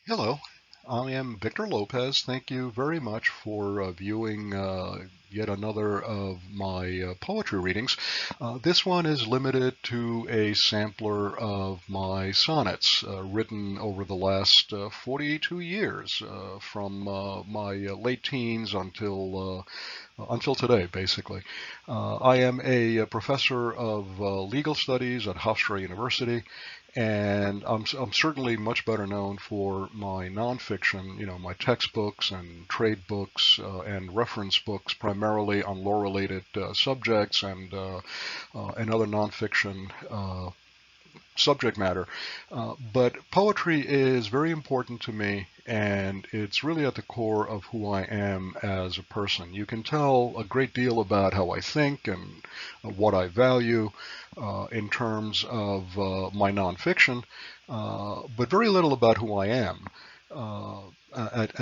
Hello, I am Victor Lopez. Thank you very much for viewing yet another of my poetry readings. This one is limited to a sampler of my sonnets written over the last 42 years from my late teens until today, basically. I am a professor of legal studies at Hofstra University, and I'm certainly much better known for my nonfiction, my textbooks and trade books and reference books, primarily on law-related subjects and other nonfiction subject matter. But poetry is very important to me, and it's really at the core of who I am as a person. You can tell a great deal about how I think and what I value in terms of my nonfiction, but very little about who I am. Uh,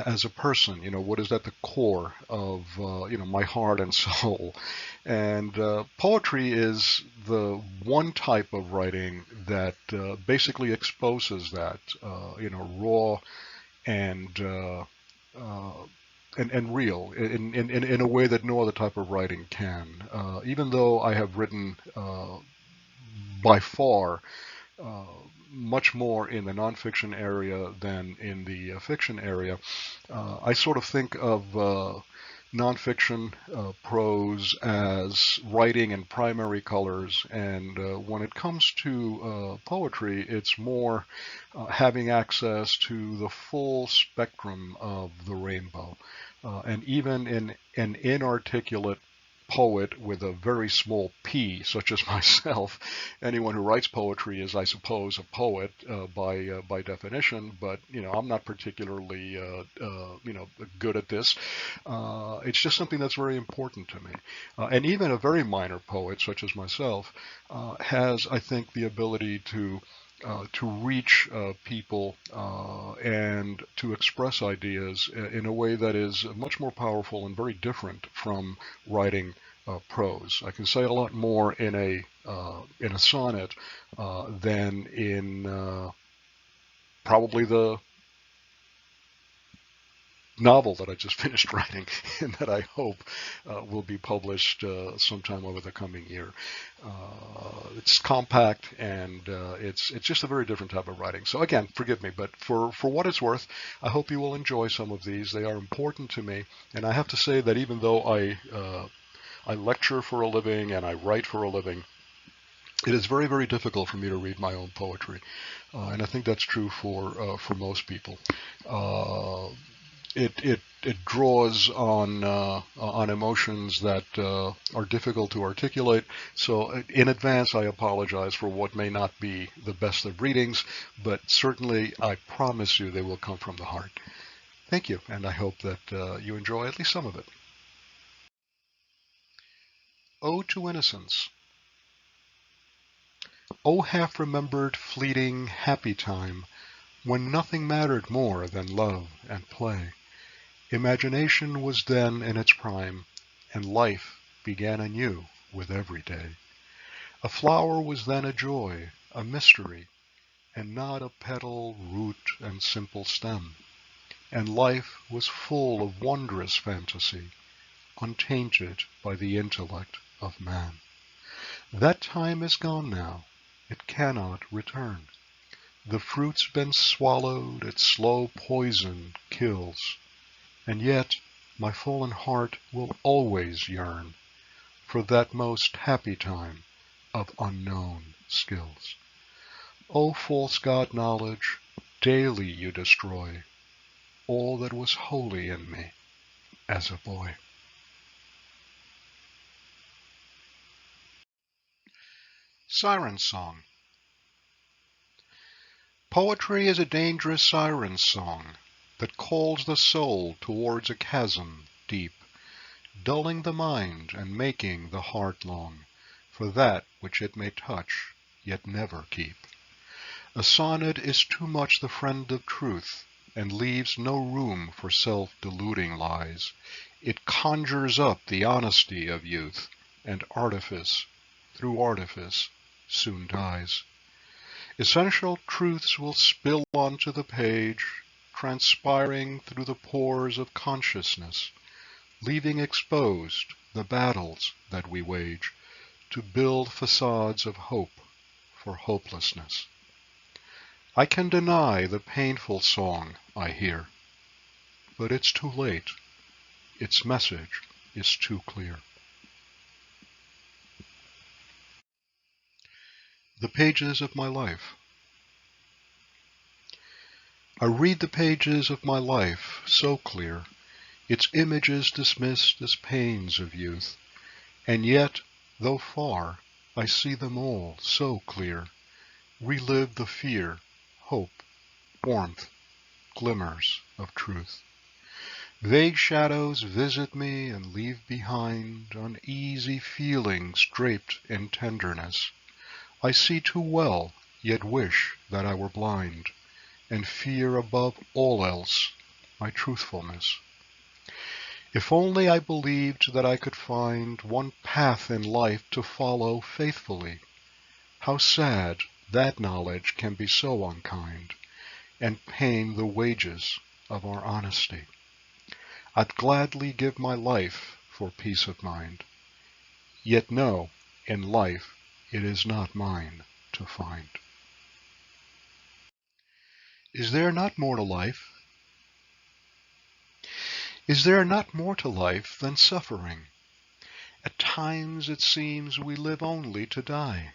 as a person, what is at the core of, my heart and soul. And poetry is the one type of writing that basically exposes that, raw and, uh, uh, and real in a way that no other type of writing can. Even though I have written by far uh, much more in the nonfiction area than in the fiction area, I sort of think of nonfiction prose as writing in primary colors, and when it comes to poetry, it's more having access to the full spectrum of the rainbow. And even in an inarticulate poet with a very small p, such as myself, anyone who writes poetry is, I suppose, a poet by definition. But I'm not particularly good at this. It's just something that's very important to me. And even a very minor poet, such as myself, has, I think, the ability to reach people and to express ideas in a way that is much more powerful and very different from writing prose. I can say a lot more in a sonnet than in probably the novel that I just finished writing and that I hope will be published sometime over the coming year. It's compact, and it's just a very different type of writing. So again, forgive me, but for what it's worth, I hope you will enjoy some of these. They are important to me, and I have to say that even though I lecture for a living and I write for a living, it is very, very difficult for me to read my own poetry, and I think that's true for most people. Uh, it draws on emotions that are difficult to articulate. So in advance, I apologize for what may not be the best of readings, but certainly I promise you they will come from the heart. Thank you, and I hope that you enjoy at least some of it. Ode to Innocence. O half-remembered, fleeting, happy time, when nothing mattered more than love and play. Imagination was then in its prime, and life began anew with every day. A flower was then a joy, a mystery, and not a petal, root, and simple stem. And life was full of wondrous fantasy, untainted by the intellect of man. That time is gone now. It cannot return. The fruit's been swallowed, its slow poison kills. And yet my fallen heart will always yearn for that most happy time of unknown skills. O false god knowledge, daily you destroy all that was holy in me as a boy. Siren Song. Poetry is a dangerous siren song that calls the soul towards a chasm deep, dulling the mind and making the heart long for that which it may touch, yet never keep. A sonnet is too much the friend of truth, and leaves no room for self-deluding lies. It conjures up the honesty of youth, and artifice, through artifice, soon dies. Essential truths will spill onto the page, transpiring through the pores of consciousness, leaving exposed the battles that we wage to build facades of hope for hopelessness. I can deny the painful song I hear, but it's too late. Its message is too clear. The pages of my life. I read the pages of my life so clear, its images dismissed as pains of youth, and yet, though far, I see them all so clear, relive the fear, hope, warmth, glimmers of truth. Vague shadows visit me and leave behind uneasy feelings draped in tenderness. I see too well, yet wish that I were blind, and fear above all else my truthfulness. If only I believed that I could find one path in life to follow faithfully, how sad that knowledge can be so unkind, and pain the wages of our honesty. I'd gladly give my life for peace of mind, yet know in life it is not mine to find. Is there not more to life? Is there not more to life than suffering? At times it seems we live only to die.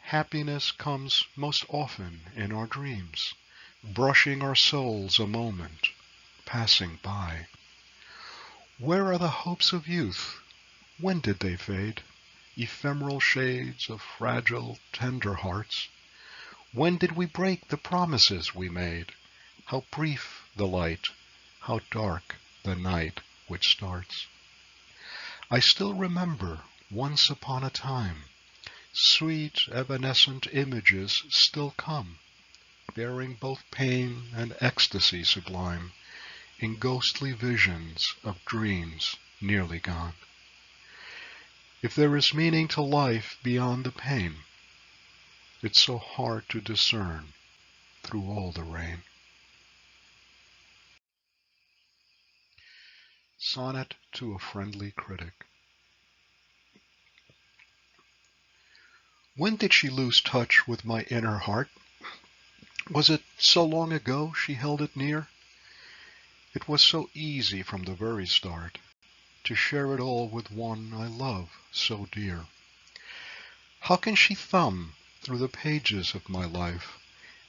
Happiness comes most often in our dreams, brushing our souls a moment, passing by. Where are the hopes of youth? When did they fade? Ephemeral shades of fragile, tender hearts. When did we break the promises we made? How brief the light, how dark the night which starts. I still remember, once upon a time, sweet evanescent images still come, bearing both pain and ecstasy sublime, in ghostly visions of dreams nearly gone. If there is meaning to life beyond the pain, it's so hard to discern through all the rain. Sonnet to a Friendly Critic. When did she lose touch with my inner heart? Was it so long ago she held it near? It was so easy from the very start to share it all with one I love so dear. How can she thumb through the pages of my life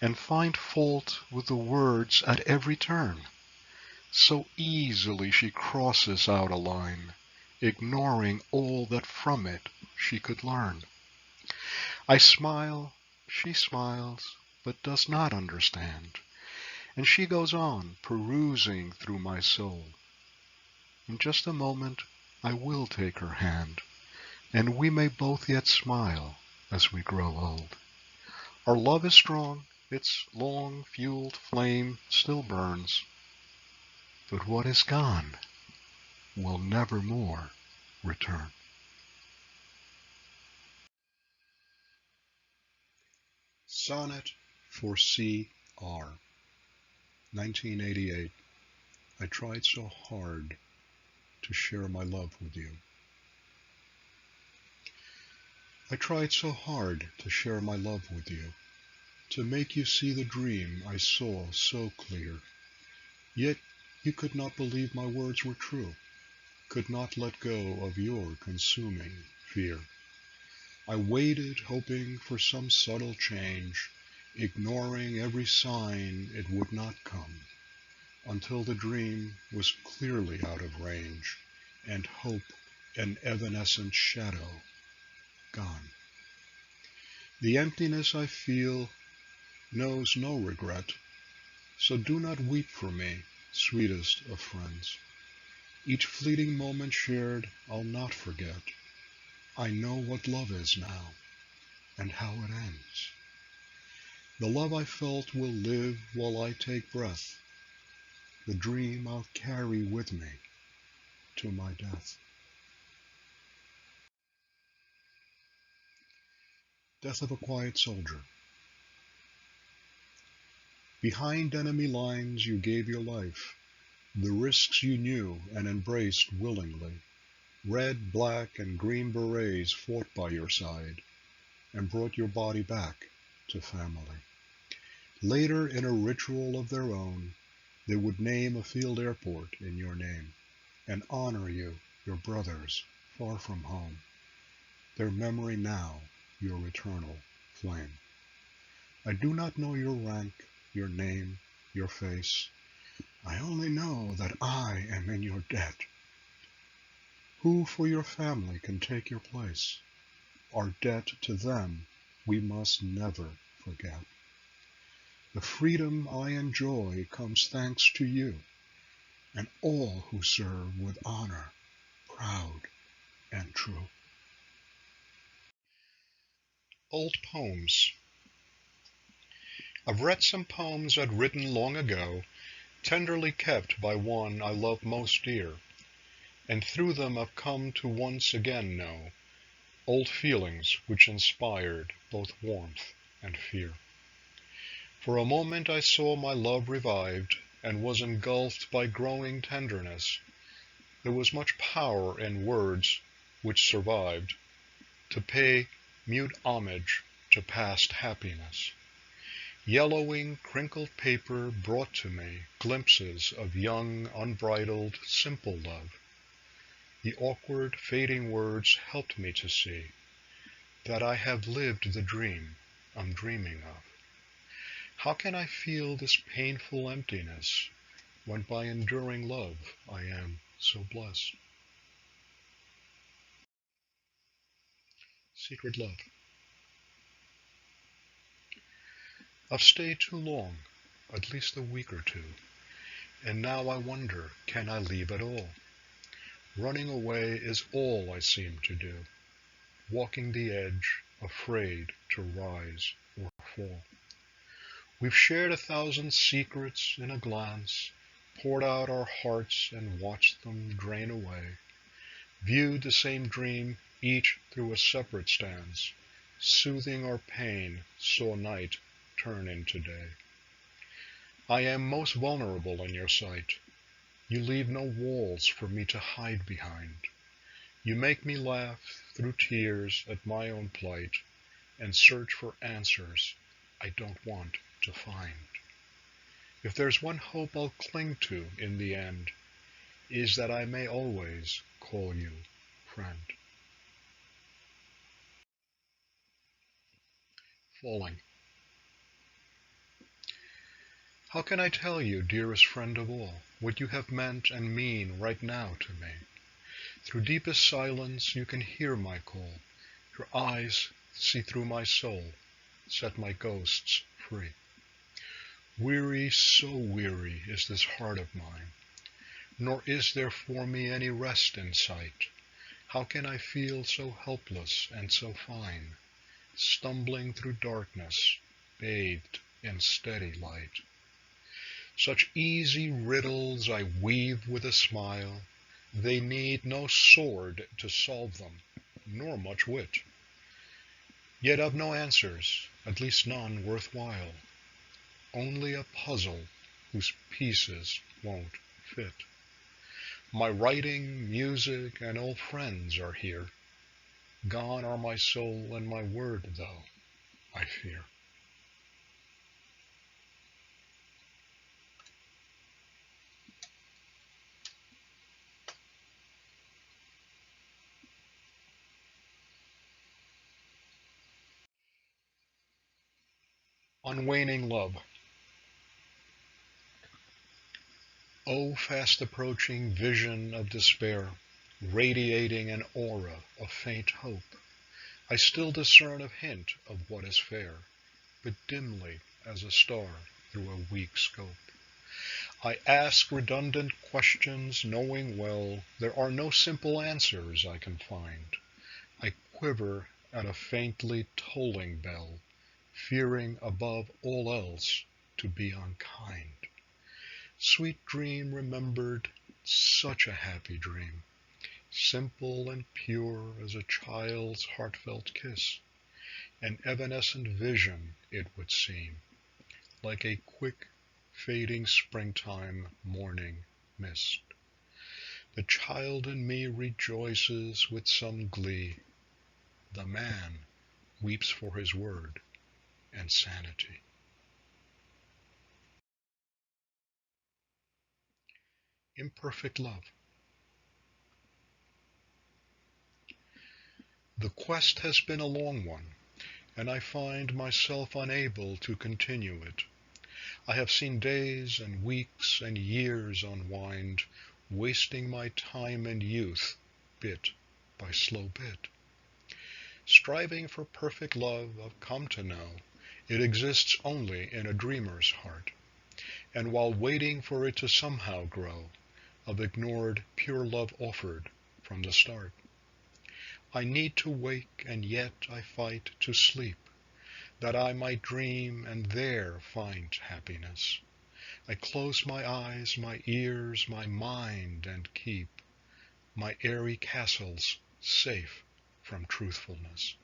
and find fault with the words at every turn? So easily she crosses out a line, ignoring all that from it she could learn. I smile, she smiles, but does not understand, and she goes on perusing through my soul. In just a moment I will take her hand, and we may both yet smile as we grow old. Our love is strong, its long-fueled flame still burns, but what is gone will never more return. Sonnet for C.R. 1988. I tried so hard to share my love with you. I tried so hard to share my love with you, to make you see the dream I saw so clear. Yet you could not believe my words were true, could not let go of your consuming fear. I waited, hoping for some subtle change, ignoring every sign it would not come, until the dream was clearly out of range, and hope an evanescent shadow gone. The emptiness I feel knows no regret, so do not weep for me, sweetest of friends. Each fleeting moment shared I'll not forget. I know what love is now, and how it ends. The love I felt will live while I take breath. The dream I'll carry with me to my death. Death of a Quiet Soldier. Behind enemy lines you gave your life, the risks you knew and embraced willingly. Red, black, and green berets fought by your side and brought your body back to family. Later, in a ritual of their own, they would name a field airport in your name and honor you, your brothers, far from home. Their memory now, your eternal flame. I do not know your rank, your name, your face. I only know that I am in your debt. Who for your family can take your place? Our debt to them we must never forget. The freedom I enjoy comes thanks to you and all who serve with honor, proud and true. Old Poems. I've read some poems I'd written long ago, tenderly kept by one I love most dear, and through them I've come to once again know old feelings which inspired both warmth and fear. For a moment I saw my love revived, and was engulfed by growing tenderness. There was much power in words which survived, to pay mute homage to past happiness. Yellowing, crinkled paper brought to me glimpses of young, unbridled, simple love. The awkward, fading words helped me to see that I have lived the dream I'm dreaming of. How can I feel this painful emptiness when by enduring love I am so blessed? Secret Love. I've stayed too long, at least a week or two, and now I wonder, can I leave at all? Running away is all I seem to do, walking the edge, afraid to rise or fall. We've shared 1,000 secrets in a glance, poured out our hearts and watched them drain away, viewed the same dream each through a separate stance, soothing our pain, saw night turn into day. I am most vulnerable in your sight. You leave no walls for me to hide behind. You make me laugh through tears at my own plight and search for answers I don't want to find. If there's one hope I'll cling to in the end, is that I may always call you friend. Falling. How can I tell you, dearest friend of all, what you have meant and mean right now to me? Through deepest silence you can hear my call. Your eyes see through my soul, set my ghosts free. Weary, so weary is this heart of mine, nor is there for me any rest in sight. How can I feel so helpless and so fine, stumbling through darkness, bathed in steady light? Such easy riddles I weave with a smile, they need no sword to solve them, nor much wit. Yet I've no answers, at least none worthwhile, only a puzzle whose pieces won't fit. My writing, music, and old friends are here. Gone are my soul and my word, though, I fear. Unwaning Love. O fast approaching vision of despair, radiating an aura of faint hope, I still discern a hint of what is fair, but dimly as a star through a weak scope. I ask redundant questions, knowing well there are no simple answers I can find. I quiver at a faintly tolling bell, fearing above all else to be unkind. Sweet dream remembered, such a happy dream, simple and pure as a child's heartfelt kiss, an evanescent vision it would seem, like a quick, fading springtime morning mist. The child in me rejoices with some glee. The man weeps for his word and sanity. Imperfect love. The quest has been a long one, and I find myself unable to continue it. I have seen days and weeks and years unwind, wasting my time and youth, bit by slow bit. Striving for perfect love, I've come to know it exists only in a dreamer's heart. And while waiting for it to somehow grow, I've ignored pure love offered from the start. I need to wake, and yet I fight to sleep, that I might dream and there find happiness. I close my eyes, my ears, my mind, and keep my airy castles safe from truthfulness.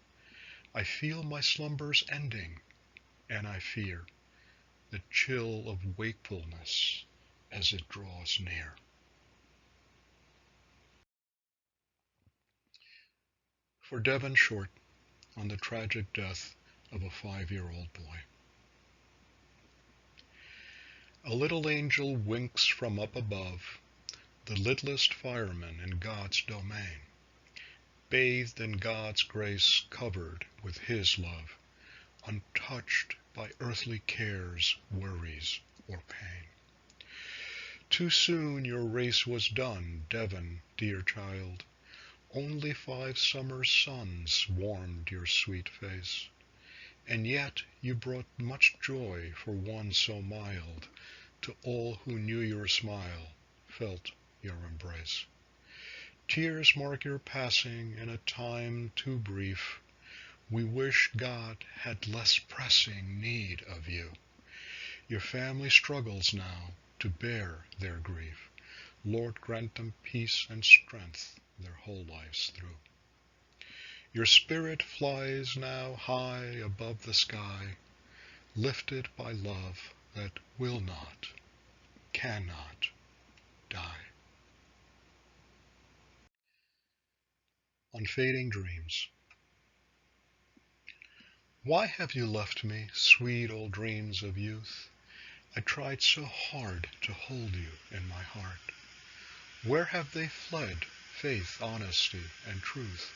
I feel my slumbers ending, and I fear the chill of wakefulness as it draws near. For Devon Short, on the tragic death of a 5-year-old boy. A little angel winks from up above, the littlest fireman in God's domain, bathed in God's grace, covered with His love, untouched by earthly cares, worries, or pain. Too soon your race was done, Devon, dear child. Only 5 summer suns warmed your sweet face, and yet you brought much joy for one so mild to all who knew your smile, felt your embrace. Tears mark your passing in a time too brief. We wish God had less pressing need of you. Your family struggles now to bear their grief. Lord, grant them peace and strength their whole lives through. Your spirit flies now high above the sky, lifted by love that will not, cannot die. Unfading Dreams. Why have you left me, sweet old dreams of youth? I tried so hard to hold you in my heart. Where have they fled, faith, honesty, and truth?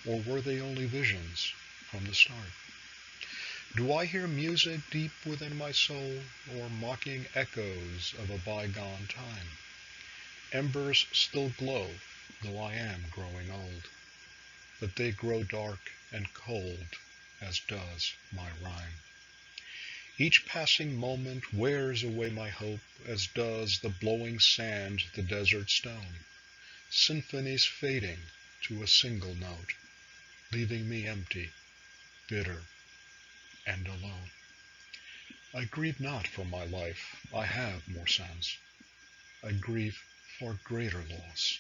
Or were they only visions from the start? Do I hear music deep within my soul, or mocking echoes of a bygone time? Embers still glow, though I am growing old, but they grow dark and cold, as does my rhyme. Each passing moment wears away my hope, as does the blowing sand the desert stone. Symphonies fading to a single note, leaving me empty, bitter, and alone. I grieve not for my life, I have more sense. I grieve for greater loss,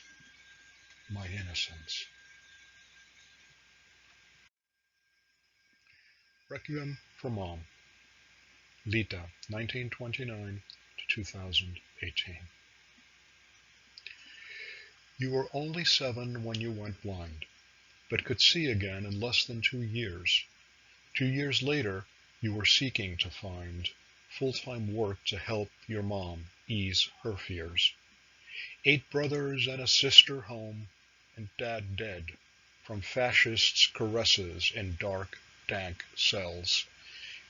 my innocence. Requiem for Mom, Lita, 1929 to 2018. You were only 7 when you went blind, but could see again in less than 2 years. 2 years later, you were seeking to find full-time work to help your mom ease her fears. 8 brothers and a sister home, and Dad dead from fascists' caresses in dark, dank cells.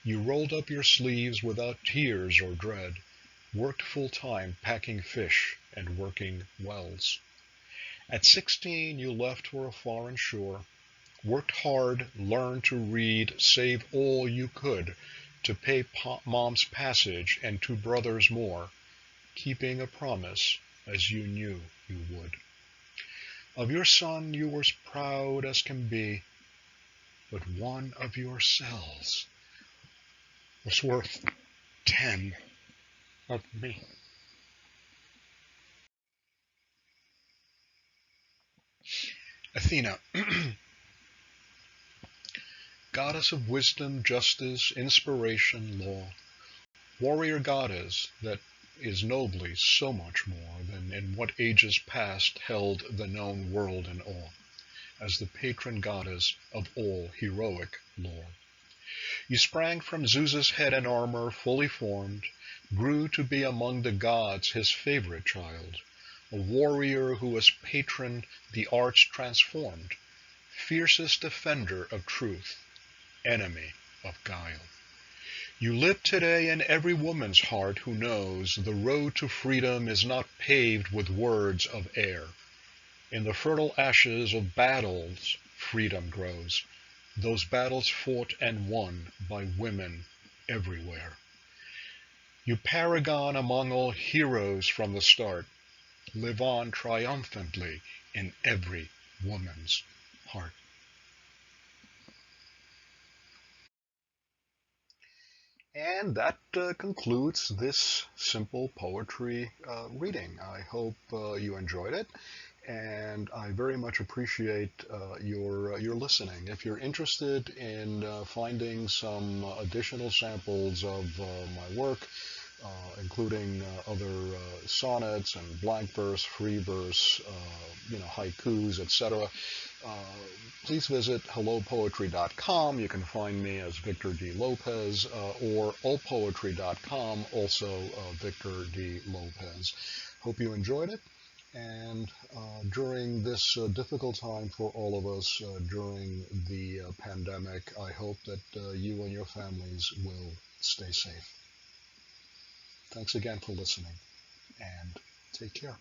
You rolled up your sleeves without tears or dread, worked full-time packing fish and working wells. At 16, you left for a foreign shore, worked hard, learned to read, save all you could to pay Mom's passage and 2 brothers more, keeping a promise as you knew you would. Of your son you were as proud as can be, but one of your cells was worth 10 of me. Athena, goddess of wisdom, justice, inspiration, law, Warrior goddess that is nobly so much more than in what ages past held the known world in awe, as the patron goddess of all heroic lore. You sprang from Zeus's head and armor fully formed, grew to be among the gods his favorite child, a warrior who was patron the arts transformed, fiercest defender of truth, enemy of guile. You live today in every woman's heart who knows the road to freedom is not paved with words of air. In the fertile ashes of battles, freedom grows, those battles fought and won by women everywhere. You paragon among all heroes from the start, live on triumphantly in every woman's heart. And that concludes this simple poetry reading. I hope you enjoyed it, and I very much appreciate your listening. If you're interested in finding some additional samples of my work, including other sonnets and blank verse, free verse, haikus, etc. Please visit hellopoetry.com. You can find me as Victor D. Lopez, or allpoetry.com, also Victor D. Lopez. Hope you enjoyed it. And during this difficult time for all of us during the pandemic, I hope that you and your families will stay safe. Thanks again for listening, and take care.